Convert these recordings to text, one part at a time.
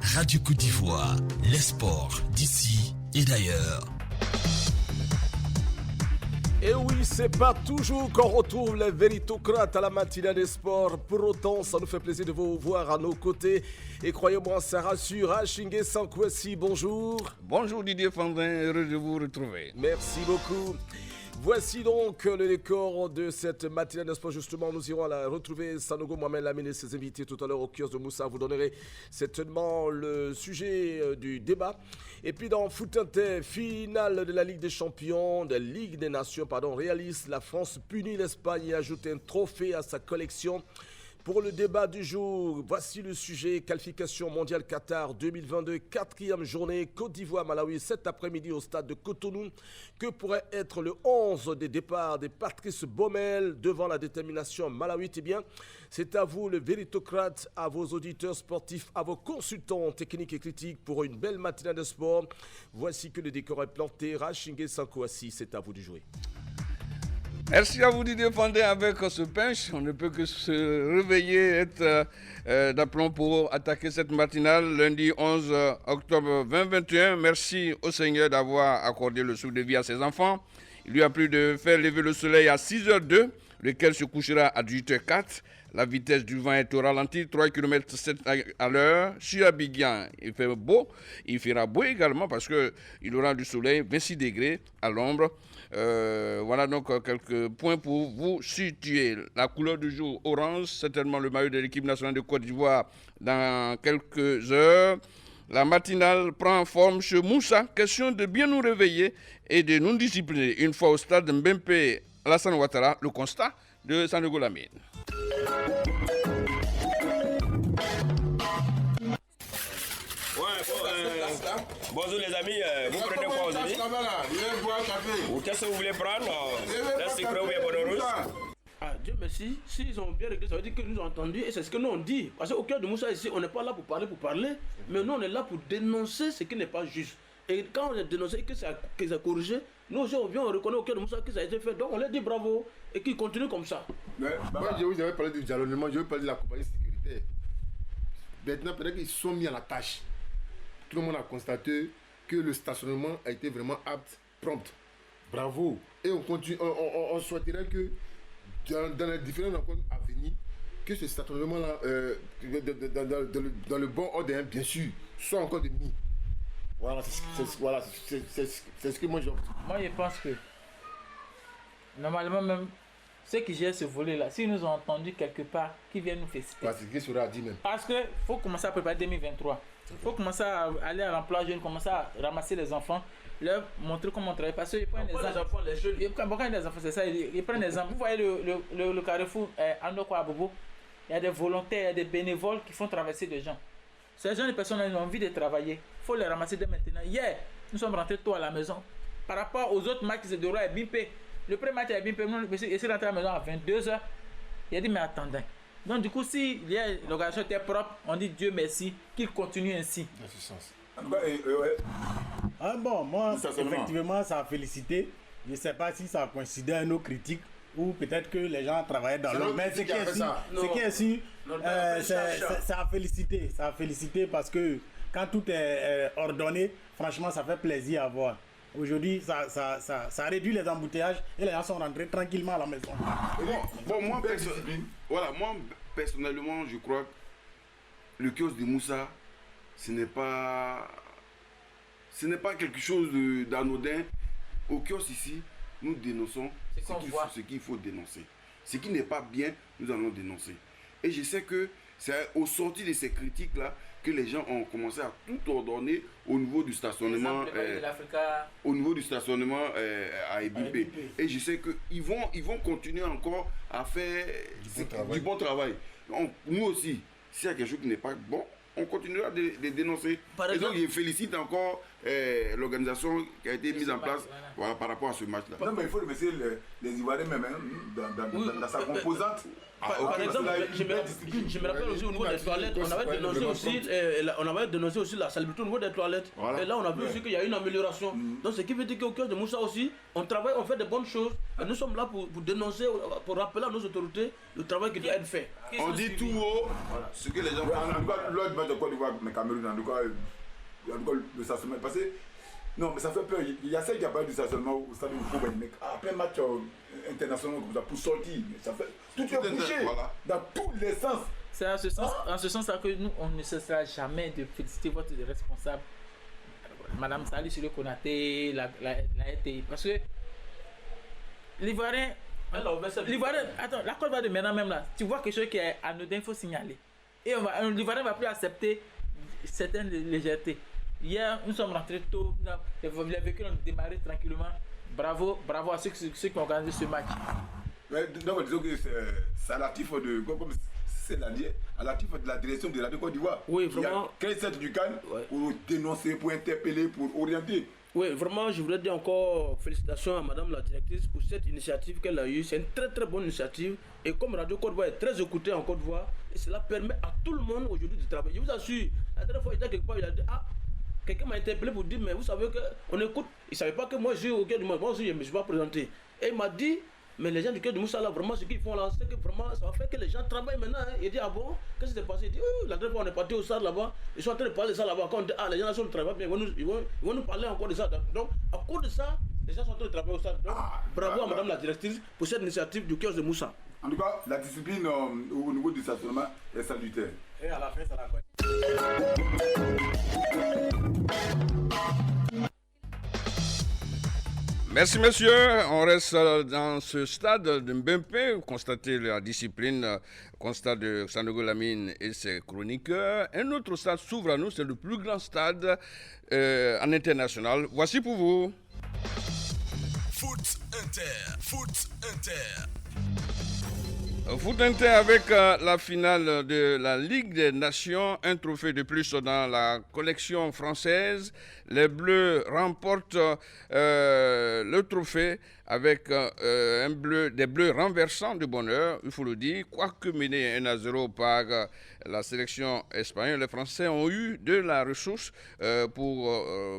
Radio Côte d'Ivoire, les sports d'ici et d'ailleurs. Et oui, c'est pas toujours qu'on retrouve les véritocrates à la matinale des sports. Pour autant, ça nous fait plaisir de vous voir à nos côtés. Et croyez-moi, ça rassure. Hachingue Sankwesi, bonjour. Bonjour Didier Fandin, heureux de vous retrouver. Merci beaucoup. Voici donc le décor de cette matinale de sport. Justement, nous irons la retrouver Sanogo Mohamed Lamine et ses invités tout à l'heure au kiosque de Moussa. Vous donnerez certainement le sujet du débat. Et puis dans Foot Inter, finale de la Ligue des Champions, de la Ligue des Nations, réaliste. La France punit l'Espagne et ajoute un trophée à sa collection. Pour le débat du jour, voici le sujet, qualification mondiale Qatar 2022, 4e journée, Côte d'Ivoire, Malawi, cet après-midi au stade de Cotonou. Que pourrait être le 11 des départs de Patrice Baumel devant la détermination Malawi? Eh bien, c'est à vous, le véritocrate, à vos auditeurs sportifs, à vos consultants techniques et critiques pour une belle matinale de sport. Voici que le décor est planté, Rachingue Sankwasi, c'est à vous de jouer. Merci à vous Didier Fandin avec ce punch. On ne peut que se réveiller, être d'aplomb pour attaquer cette matinale lundi 11 octobre 2021. Merci au Seigneur d'avoir accordé le souffle de vie à ses enfants. Il lui a plu de faire lever le soleil à 6h02, lequel se couchera à 18h04. La vitesse du vent est au ralenti, 3 km 7 à l'heure. Sur Abidjan, il fait beau. Il fera beau également parce qu'il aura du soleil, 26 degrés à l'ombre. Voilà donc quelques points pour vous situer. La couleur du jour, orange, certainement le maillot de l'équipe nationale de Côte d'Ivoire dans quelques heures. La matinale prend forme chez Moussa. Question de bien nous réveiller et de nous discipliner. Une fois au stade de Mbempe, Alassane Ouattara, le constat de Sanogo Lamine. Bonjour les amis, vous prenez quoi aujourd'hui? Qu'est-ce que vous voulez prendre? Là c'est creux ou bien bonne rouge? Ah, Dieu merci, s'ils ont bien réglé, ça veut dire que nous ont entendu et c'est ce que nous on dit. Parce qu'au cœur de Moussa ici, on n'est pas là pour parler, mais nous on est là pour dénoncer ce qui n'est pas juste. Et quand on a dénoncé et que ça a corrigé, nous aussi on vient, on reconnaît au cœur de Moussa que ça a été fait. Donc on leur dit bravo et qu'ils continuent comme ça. Moi je vous avais parlé du jalonnement, je vais parler de la compagnie sécuritaire. Maintenant, peut-être qu'ils sont mis à la tâche. Tout le monde a constaté que le stationnement a été vraiment apte, prompt. Bravo. Et on continue, on souhaiterait que dans les différentes rencontres à venir, que ce stationnement-là, dans le bon ordre, hein, bien sûr, soit encore de mis. Voilà, c'est ce que moi j'opte. Moi je pense que, normalement même, ceux qui gèrent ce volet-là, s'ils nous ont entendu quelque part, qu'ils viennent nous féliciter. C'est ce qui sera dit même. Parce qu'il faut commencer à préparer 2023. Il faut commencer à aller à l'emploi jeune, commencer à ramasser les enfants, leur montrer comment on travaille. Parce qu'ils prennent des enfants, les jeunes. Ils prennent des enfants, c'est ça. Ils prennent des enfants. Vous voyez le carrefour Andoko à Bobo. Il y a des volontaires, il y a des bénévoles qui font traverser des gens. Ces jeunes personnes ont envie de travailler. Il faut les ramasser dès maintenant. Hier, nous sommes rentrés tôt à la maison. Par rapport aux autres matchs qui se déroulent à Bimpe, le premier match à Bimpe, il s'est rentré à la maison à 22h. Il a dit, mais attendez. Donc du coup, si l'organisation était propre, on dit Dieu merci, qu'il continue ainsi. Dans ce sens. Ah bon, moi, effectivement, ça a félicité. Je ne sais pas si ça coïncidait à nos critiques ou peut-être que les gens travaillaient dans l'ombre. Mais ce qui est sûr, ça a félicité. Ça a félicité parce que quand tout est ordonné, franchement, ça fait plaisir à voir. Aujourd'hui, ça réduit les embouteillages et les gens sont rentrés tranquillement à la maison. Moi, personnellement, je crois que le kiosque de Moussa, ce n'est pas quelque chose d'anodin. Au kiosque ici, nous dénonçons ce qu'il faut dénoncer. Ce qui n'est pas bien, nous allons dénoncer. Et je sais que c'est au sortir de ces critiques-là que les gens ont commencé à tout ordonner au niveau du stationnement, à Ebimpe. Et je sais qu'ils vont continuer encore à faire du bon travail. Nous aussi, s'il y a quelque chose qui n'est pas bon, on continuera de dénoncer. Et donc, je félicite encore l'organisation qui a été mise en place voilà, par rapport à ce match-là. Non, mais il faut remercier les Ivoiriens même dans sa composante. Par exemple, je me rappelle aussi au niveau des toilettes, on avait dénoncé aussi la salubrité au niveau des toilettes. Voilà. Et là, on a vu aussi qu'il y a une amélioration. Donc, ce qui veut dire qu'au cœur de Moussa aussi, on travaille, on fait de bonnes choses. Et nous sommes là pour dénoncer, pour rappeler à nos autorités le travail qui doit être fait. On dit tout haut ce que les gens font. En tout cas, lors du match de Côte d'Ivoire, mais Cameroun, en tout cas, le stationnement est passé. Non, mais ça fait peur. Il y a celle qui a parlé du stationnement au stade où il faut mais après match international comme ça, pour sortir, ça fait tout est bouché dans tous les sens. C'est en ce sens que nous, on ne cessera jamais de féliciter votre responsable, Madame Sali sur le Konaté, la RTI, parce que l'Ivoirien, attends, la Côte d'Ivoire de maintenant même là, tu vois quelque chose qui est anodin, il faut signaler. Et l'Ivoirien ne va plus accepter certaines légèretés. Hier, nous sommes rentrés tôt, les véhicules ont démarré tranquillement. Bravo à ceux qui ont organisé ce match. Ouais, donc, disons que c'est à l'actif de, comme c'est à l'actif de la direction de la Côte d'Ivoire. Oui, vraiment. Il y a 15 du CAN pour dénoncer, pour interpeller, pour orienter. Oui, vraiment, je voudrais dire encore félicitations à Madame la directrice pour cette initiative qu'elle a eue. C'est une très très bonne initiative. Et comme Radio Côte d'Ivoire est très écoutée en Côte d'Ivoire, et cela permet à tout le monde aujourd'hui de travailler. Je vous assure, la dernière fois, il était quelque part, il a dit quelqu'un m'a interpellé pour dire, mais vous savez qu'on écoute. Il ne savait pas que moi je suis au cœur du monde. Moi aussi, je ne me suis pas présenté. Et il m'a dit, mais les gens du cœur de Moussa, là, vraiment, ce qu'ils font là, c'est que vraiment, ça va faire que les gens travaillent maintenant. Hein. Il dit, ah bon, qu'est-ce qui s'est passé? Il dit, la dernière fois, on est parti au stade là-bas. Ils sont en train de parler de ça là-bas. Quand on dit, les gens là sont ne travaillent pas bien, ils vont nous parler encore de ça. Donc, à cause de ça, les gens sont en train de travailler au stade. Donc, bravo à Madame la directrice pour cette initiative du cœur de Moussa. En tout cas, la discipline au niveau du stationnement est salutaire. Et à la fin, ça la quoi. Merci messieurs, on reste dans ce stade de Mbempe, constater la discipline, constat de Sanogo Lamine et ses chroniqueurs. Un autre stade s'ouvre à nous, c'est le plus grand stade en international. Voici pour vous. Foot Inter. Foot Inter avec la finale de la Ligue des Nations, un trophée de plus dans la collection française. Les Bleus remportent le trophée avec des Bleus renversants de bonheur, il faut le dire. Quoique menés 1-0 par la sélection espagnole, les Français ont eu de la ressource pour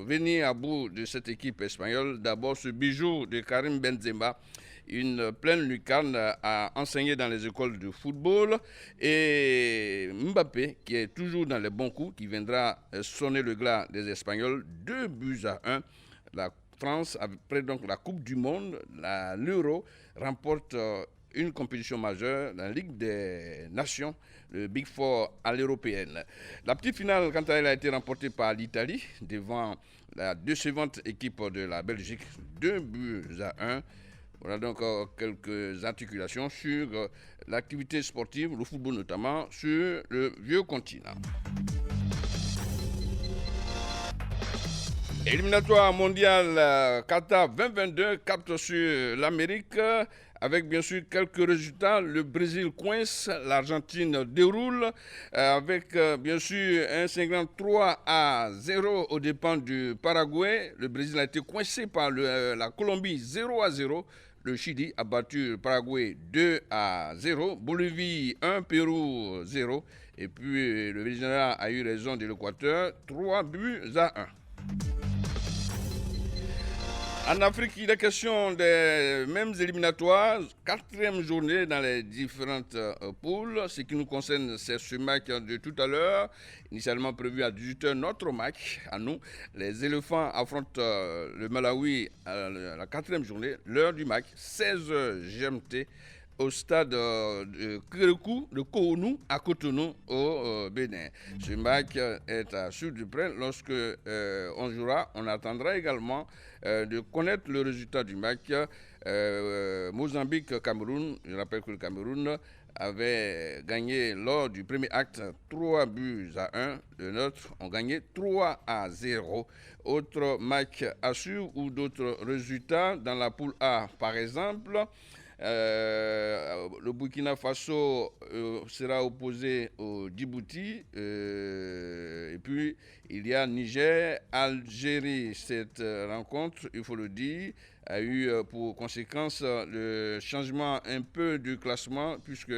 venir à bout de cette équipe espagnole. D'abord ce bijou de Karim Benzema, une pleine lucarne à enseigner dans les écoles de football, et Mbappé qui est toujours dans les bons coups, qui viendra sonner le glas des Espagnols. 2-1. La France, après donc la Coupe du Monde, l'Euro, remporte une compétition majeure, la Ligue des Nations, le Big Four à l'européenne. La petite finale, quant à elle, a été remportée par l'Italie devant la décevante équipe de la Belgique, 2-1. Voilà donc quelques articulations sur l'activité sportive, le football notamment, sur le vieux continent. Éliminatoire mondial Qatar 2022 capte sur l'Amérique avec bien sûr quelques résultats. Le Brésil coince, l'Argentine déroule avec bien sûr un cinglant 3-0 aux dépens du Paraguay. Le Brésil a été coincé par la Colombie 0-0. Le Chili a battu le Paraguay 2-0. Bolivie 1, Pérou 0. Et puis le Venezuela a eu raison de l'Équateur 3-1. En Afrique, il est question des mêmes éliminatoires, 4e journée dans les différentes poules. Ce qui nous concerne, c'est ce match de tout à l'heure, initialement prévu à 18h, notre match à nous. Les éléphants affrontent le Malawi à la 4e journée, l'heure du match, 16h GMT, au stade de Kérékou, de Kounou, à Cotonou, au Bénin. Ce match est à suivre de près lorsque on jouera. On attendra également de connaître le résultat du match. Mozambique-Cameroun, je rappelle que le Cameroun avait gagné lors du premier acte 3-1. Le nôtre ont gagné 3-0. Autre match à suivre ou d'autres résultats dans la poule A, par exemple. Le Burkina Faso sera opposé au Djibouti. Et puis, il y a Niger, Algérie. Cette rencontre, il faut le dire, a eu pour conséquence le changement un peu du classement, puisque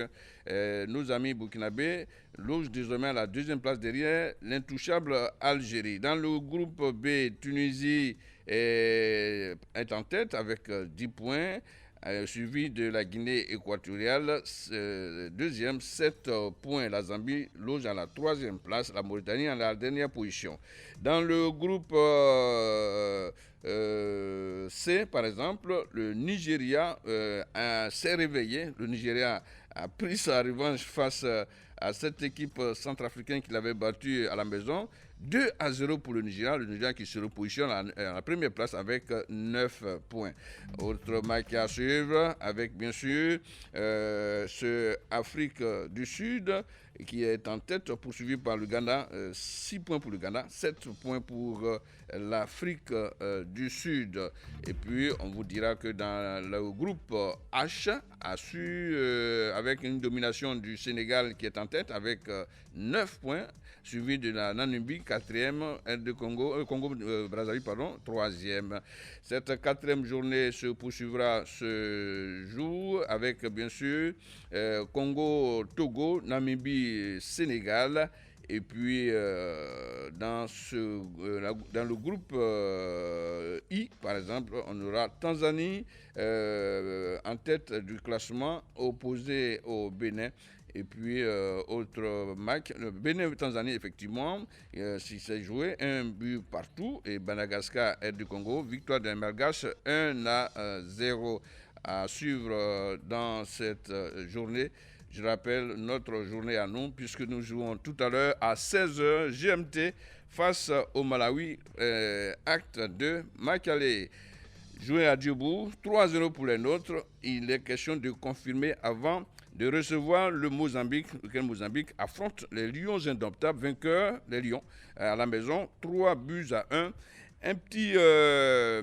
nos amis burkinabés logent désormais à la deuxième place derrière l'intouchable Algérie. Dans le groupe B, Tunisie est en tête avec 10 points, suivi de la Guinée équatoriale, deuxième, 7 points. La Zambie loge à la troisième place, la Mauritanie à la dernière position. Dans le groupe C, par exemple, le Nigeria s'est réveillé. Le Nigeria a pris sa revanche face à cette équipe centrafricaine qu'il avait battue à la maison. 2-0 pour le Nigeria qui se repositionne à la première place avec 9 points. Autre match à suivre avec bien sûr ce Afrique du Sud qui est en tête, poursuivi par le Ghana, 6 points pour le Ghana, 7 points pour l'Afrique du Sud. Et puis on vous dira que dans le groupe H, avec une domination du Sénégal qui est en tête avec 9 points, suivi de la Namibie, 4e, de Congo-Brazzaville, 3e. Cette 4e journée se poursuivra ce jour avec, bien sûr, Congo-Togo, Namibie-Sénégal. Et puis, dans le groupe I, par exemple, on aura Tanzanie en tête du classement, opposé au Bénin. Et puis, autre match, le Bénin-Tanzanie, effectivement, si c'est joué, 1 but partout. Et Madagascar est du Congo, victoire d'un Malgache, 1-0 à suivre dans cette journée. Je rappelle notre journée à nous, puisque nous jouons tout à l'heure à 16h GMT face au Malawi, acte 2, Makale. Joué à Djobourg, 3-0 pour les nôtres. Il est question de confirmer avant de recevoir le Mozambique, lequel Mozambique affronte les Lions indomptables, vainqueurs, les Lions, à la maison, 3-1. Un petit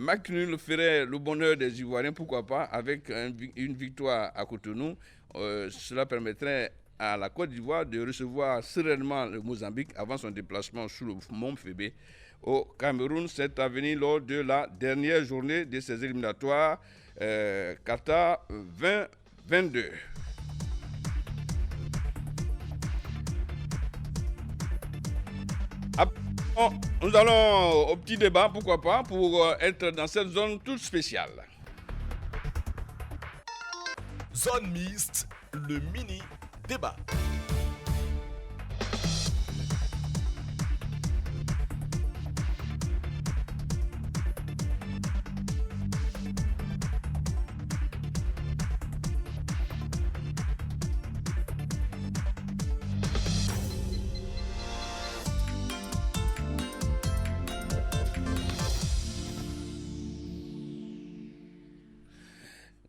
match nul ferait le bonheur des Ivoiriens, pourquoi pas, avec une victoire à Cotonou. Cela permettrait à la Côte d'Ivoire de recevoir sereinement le Mozambique avant son déplacement sous le Mont Fébé au Cameroun. C'est à venir lors de la dernière journée de ces éliminatoires Qatar 2022. Nous allons au petit débat, pourquoi pas, pour être dans cette zone toute spéciale. Zone mixte, le mini-débat.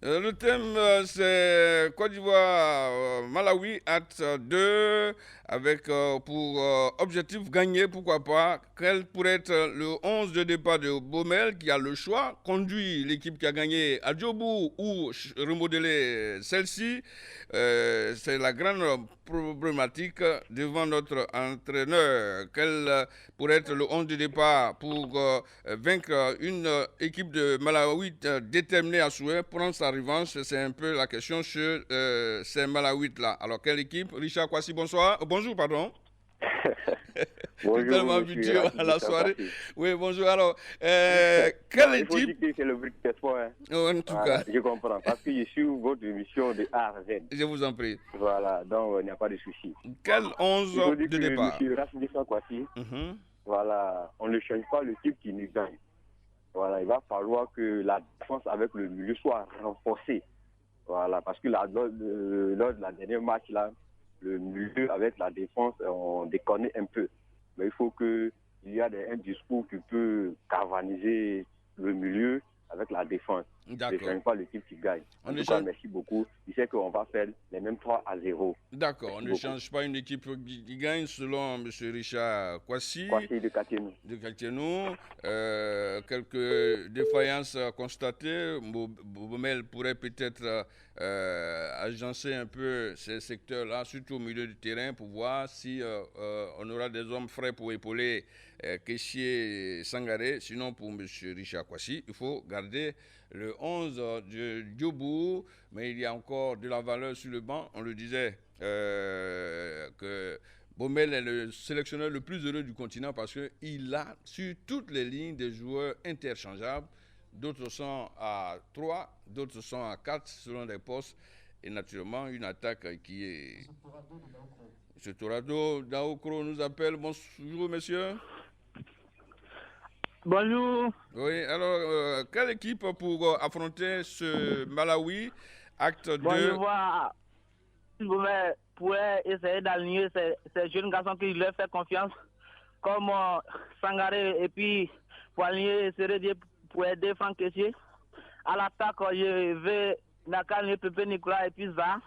Le thème, c'est Côte d'Ivoire, Malawi, acte 2, avec pour objectif gagner, pourquoi pas, quel pourrait être le 11 de départ de Baumel, qui a le choix, conduire l'équipe qui a gagné à Djobourg ou remodeler celle-ci. C'est la grande problématique devant notre entraîneur. Quel pourrait être le 11 de départ pour vaincre une équipe de Malawi déterminée à souhait, prendre sa revanche? C'est un peu la question sur ces Malawites-là. Alors, quelle équipe? Richard Kwasi, bonsoir. Bonjour, pardon. Bonjour, tellement habitué à la soirée. Oui, bonjour. Alors, quelle équipe? Il faut dire que c'est le brick d'espoir. Hein. Oh, en tout cas. Je comprends. Parce que je suis votre émission de A à Z. Je vous en prie. Voilà, donc il n'y a pas de souci. Quel 11 de départ? M. Rachid Kwasi, voilà, on ne change pas le type qui nous gagne. Voilà, il va falloir que la défense avec le milieu soit renforcée. Voilà, parce que lors de la dernière match, là, le milieu avec la défense, on déconne un peu. Mais il faut qu'il y ait un discours qui peut galvaniser le milieu avec la défense. ne change pas l'équipe qui gagne. En tout cas, merci beaucoup. Je sais qu'on va faire les mêmes 3-0. D'accord, on ne change pas une équipe qui gagne selon M. Richard Kwasi. Kwasi de Katiénou. Quelques défaillances constatées. Bobomel pourrait peut-être agencer un peu ces secteurs-là, surtout au milieu du terrain, pour voir si on aura des hommes frais pour épauler Kessié Sangaré. Sinon, pour M. Richard Kwasi, il faut garder le 11 de Dioubou, mais il y a encore de la valeur sur le banc. On le disait que Baumel est le sélectionneur le plus heureux du continent parce qu'il a sur toutes les lignes des joueurs interchangeables. D'autres sont à 3, d'autres sont à 4 selon les postes. Et naturellement, une attaque qui est... M. Torado Daokro nous appelle. Bonjour, monsieur. Bonjour. Oui, alors, quelle équipe pour affronter ce Malawi, acte 2? Bon, je vois, si vous pouvez essayer d'aligner ces jeunes garçons qui leur font confiance, comme Sangaré, et puis pour aligner Sérédier pour aider Franck Kessié. À l'attaque, je vais Nakane, Pepe Nicolas et puis Za,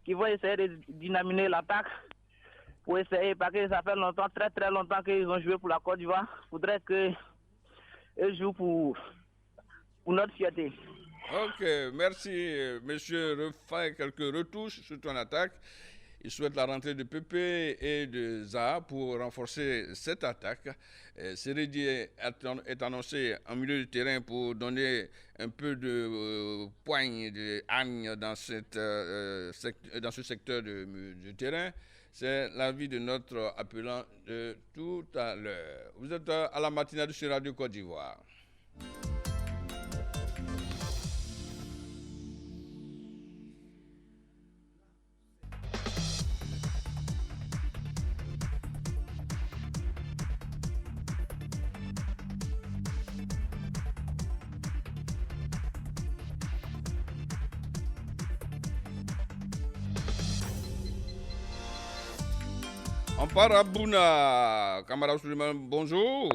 qui vont essayer de dynaminer l'attaque. Pour essayer, parce que ça fait longtemps, très très longtemps qu'ils ont joué pour la Côte d'Ivoire. Il faudrait qu'ils jouent pour notre fierté. Ok, merci monsieur. Refait quelques retouches sur ton attaque. Il souhaite la rentrée de Pepe et de Zaha pour renforcer cette attaque. Seredi est annoncé en milieu de terrain pour donner un peu de poigne, de hargne dans ce secteur de terrain. C'est l'avis de notre appelant de tout à l'heure. Vous êtes à la matinale sur Radio Côte d'Ivoire. On part à Bouna. Camara Suleiman, bonjour.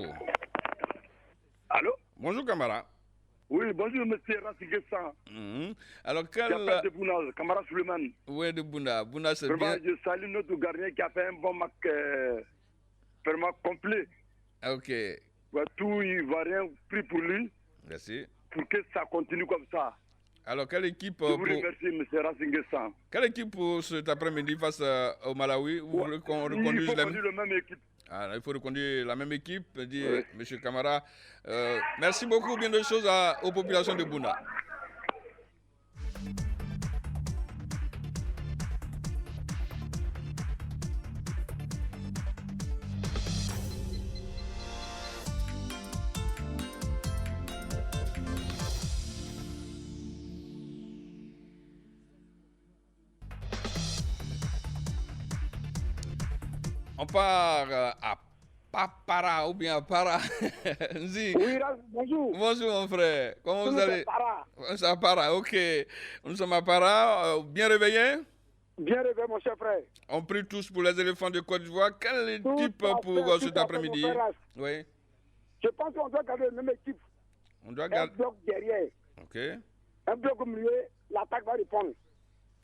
Allô? Bonjour, Camara. Oui, bonjour, monsieur Rassiguessan. Alors, quel... de Bouna, Camara Suleiman. Oui, de Bouna. Bouna, c'est vraiment, bien. Je salue notre gardien qui a fait un bon match vraiment complet. Ok. Ouais, tout Ivoirien pris pour lui. Merci. Pour que ça continue comme ça. Alors, quelle équipe Je vous remercie, M. Rassiguessan. Quelle équipe pour cet après-midi face au Malawi? Vous voulez qu'on reconduise il faut conduire la même équipe. Ah, il faut reconduire la même équipe, dit oui. M. Camara. Merci beaucoup, bien de choses aux populations de Bouna. On part à Papara ou bien à Para. Oui, bonjour. Bonjour mon frère. Comment vous allez? C'est à Para, ok. Nous sommes à Para. Bien réveillés? Bien réveillé, mon cher frère. On prie tous pour les éléphants de Côte d'Ivoire. Quelle équipe pour cet après-midi? Oui. Je pense qu'on doit garder la même équipe. On doit garder. Un bloc derrière. Ok. Un bloc au milieu, l'attaque va répondre.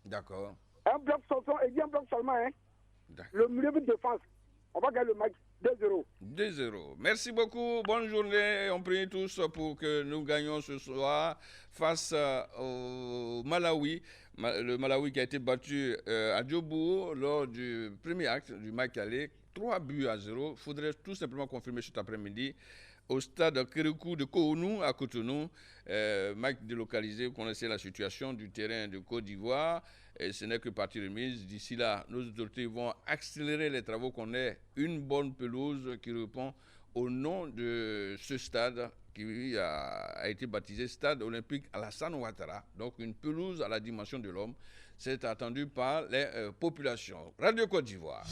D'accord. Un bloc seulement, et bien un bloc seulement, hein. Le milieu de défense, on va gagner le match 2-0. 2-0. Merci beaucoup. Bonne journée. On prie tous pour que nous gagnions ce soir face au Malawi. Le Malawi qui a été battu à Diobourg lors du premier acte du match aller. 3-0. Il faudrait tout simplement confirmer cet après-midi au stade Kérékou de Kounou à Cotonou. Match délocalisé. Vous connaissez la situation du terrain de Côte d'Ivoire. Et ce n'est que partie remise. D'ici là, nos autorités vont accélérer les travaux qu'on ait une bonne pelouse qui répond au nom de ce stade qui a été baptisé Stade Olympique Alassane Ouattara. Donc une pelouse à la dimension de l'homme. C'est attendu par les populations. Radio Côte d'Ivoire.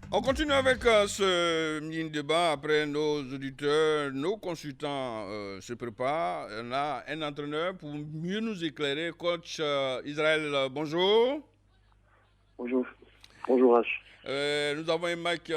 On continue avec ce mini débat. Après nos auditeurs, nos consultants se préparent. On a un entraîneur pour mieux nous éclairer. Coach Israël, bonjour. Bonjour. Bonjour H. Nous avons un match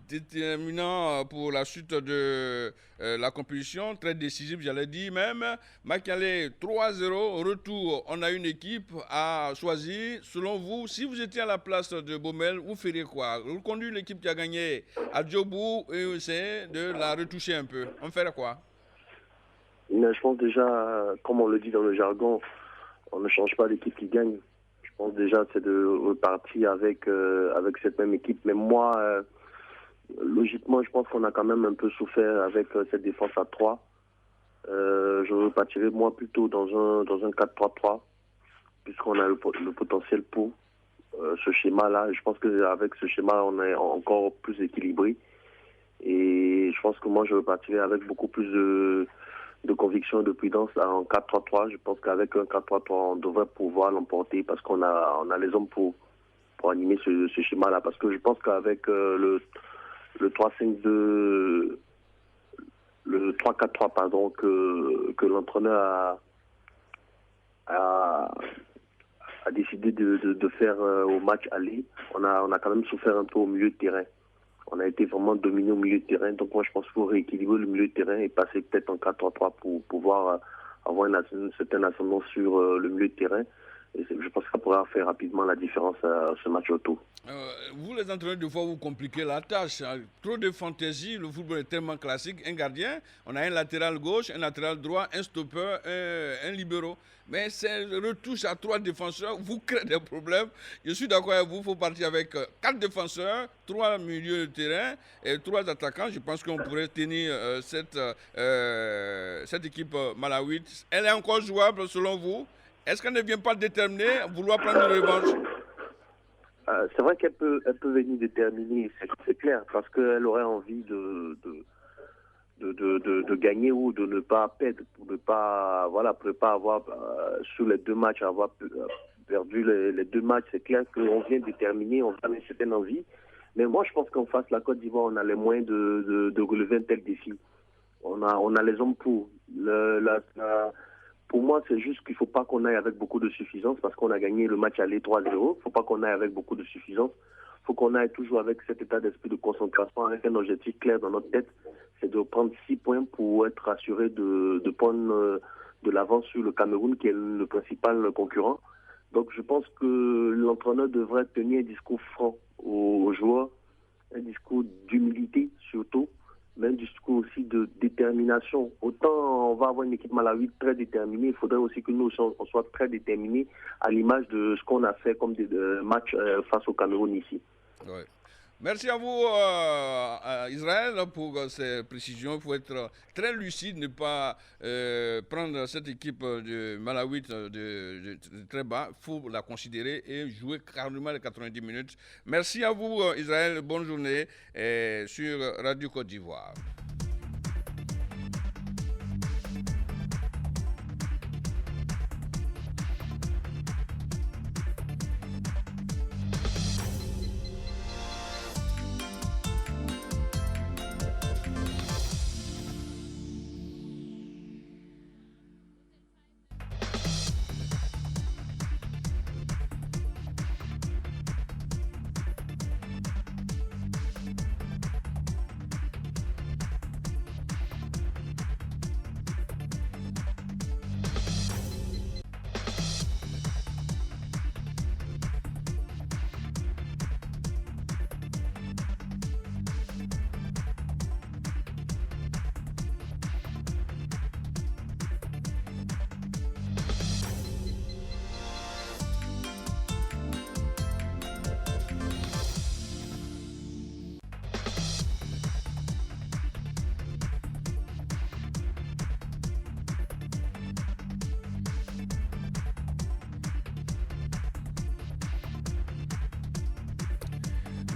déterminant pour la suite de la compétition, très décisif, j'allais dire même. Match aller 3-0, retour, on a une équipe à choisir. Selon vous, si vous étiez à la place de Baumel, vous feriez quoi? Reconduire l'équipe qui a gagné à Djobou et essayer de la retoucher un peu. On ferait quoi? Je pense déjà, comme on le dit dans le jargon, on ne change pas l'équipe qui gagne. Je pense déjà c'est de repartir avec cette même équipe. Mais moi, logiquement, je pense qu'on a quand même un peu souffert avec cette défense à 3. Je repartirais moi plutôt dans un 4-3-3, puisqu'on a le potentiel pour ce schéma-là. Je pense qu'avec ce schéma, on est encore plus équilibré. Et je pense que moi, je repartirais avec beaucoup plus de conviction et de prudence en 4-3-3. Je pense qu'avec un 4-3-3, on devrait pouvoir l'emporter parce qu'on a les hommes pour animer ce schéma-là. Parce que je pense qu'avec le 3-5-2, le 3-4-3, pardon, que l'entraîneur a décidé de faire au match aller, on a quand même souffert un peu au milieu de terrain. On a été vraiment dominé au milieu de terrain. Donc moi, je pense qu'il faut rééquilibrer le milieu de terrain et passer peut-être en 4-3-3 pour pouvoir avoir une certaine ascendance sur le milieu de terrain. Et je pense que ça pourra faire rapidement la différence à ce match autour. Vous, les entraîneurs, de fois, vous compliquez la tâche. Trop de fantaisie, le football est tellement classique. Un gardien, on a un latéral gauche, un latéral droit, un stopper, un libéro. Mais c'est retouche à 3 défenseurs, vous créez des problèmes. Je suis d'accord avec vous, il faut partir avec 4 défenseurs, 3 milieux de terrain et 3 attaquants. Je pense qu'on pourrait tenir cette équipe malawite. Elle est encore jouable selon vous? Est-ce qu'elle ne vient pas déterminer, vouloir prendre une revanche? C'est vrai qu'elle peut venir déterminer, c'est clair, parce qu'elle aurait envie de gagner ou de ne pas perdre, pour ne pas avoir, sur les 2 matchs, avoir perdu les 2 matchs. C'est clair qu'on vient déterminer, on a une certaine envie. Mais moi, je pense qu'en face, la Côte d'Ivoire, on a les moyens de relever un tel défi. On a les hommes pour. Pour moi, c'est juste qu'il ne faut pas qu'on aille avec beaucoup de suffisance parce qu'on a gagné le match aller 3-0. Il ne faut pas qu'on aille avec beaucoup de suffisance. Il faut qu'on aille toujours avec cet état d'esprit de concentration, avec un objectif clair dans notre tête. C'est de prendre 6 points pour être assuré de prendre de l'avance sur le Cameroun, qui est le principal concurrent. Donc je pense que l'entraîneur devrait tenir un discours franc aux joueurs, un discours d'humilité surtout, mais un discours aussi de détermination. Autant on va avoir une équipe malawite très déterminée, il faudrait aussi que nous on soit très déterminés à l'image de ce qu'on a fait comme des matchs face au Cameroun ici. Ouais. Merci à vous, Israël, pour ces précisions. Il faut être très lucide, ne pas prendre cette équipe de malawite de très bas. Il faut la considérer et jouer carrément les 90 minutes. Merci à vous, Israël. Bonne journée sur Radio Côte d'Ivoire.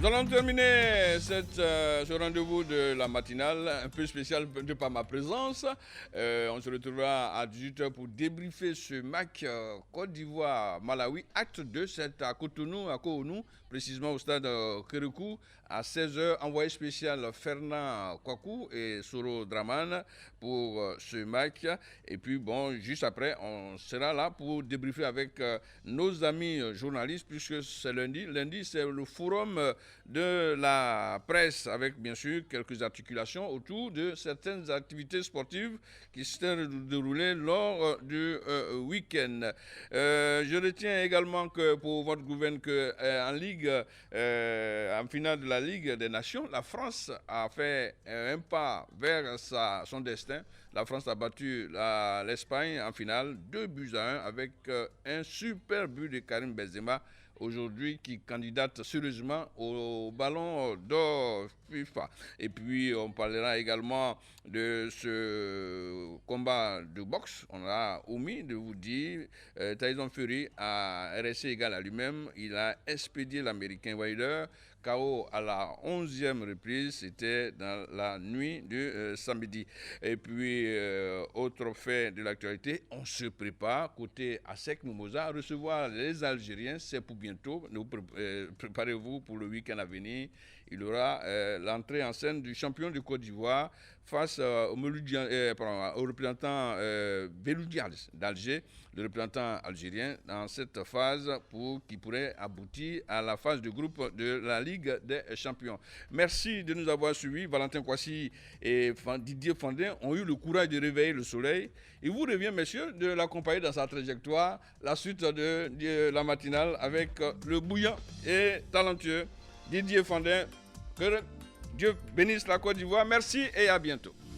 Nous allons terminer ce rendez-vous de la matinale, un peu spécial de par ma présence. On se retrouvera à 18h pour débriefer ce match Côte d'Ivoire-Malawi, acte 2, c'est à Cotonou, précisément au stade Kérékou, à 16h. Envoyé spécial Fernand Kwaku et Soro Draman pour ce match. Et puis, bon, juste après, on sera là pour débriefer avec nos amis journalistes, puisque c'est lundi. Lundi, c'est le forum de la presse, avec bien sûr quelques articulations autour de certaines activités sportives qui s'étaient déroulées lors du week-end. Je retiens également que pour votre gouverne qu'en Ligue, en finale de la Ligue des Nations, la France a fait un pas vers son destin. La France a battu l'Espagne en finale 2-1 avec un super but de Karim Benzema, aujourd'hui qui candidate sérieusement au ballon d'or FIFA. Et puis on parlera également de ce combat de boxe. On a omis de vous dire, Tyson Fury a resté égal à lui-même. Il a expédié l'Américain Wilder KO à la 11e reprise, c'était dans la nuit de samedi. Et puis, autre fait de l'actualité, on se prépare, côté ASEC Mimosa, à recevoir les Algériens, c'est pour bientôt. Préparez-vous pour le week-end à venir. Il y aura l'entrée en scène du champion de Côte d'Ivoire face au représentant Belou Diaz d'Alger, le représentant algérien, dans cette phase qui pourrait aboutir à la phase de groupe de la Ligue des Champions. Merci de nous avoir suivis. Valentin Kwasi et Didier Fandin ont eu le courage de réveiller le soleil. Il vous revient, messieurs, de l'accompagner dans sa trajectoire, la suite de la matinale avec le bouillant et talentueux Didier Fandin. Que Dieu bénisse la Côte d'Ivoire. Merci et à bientôt.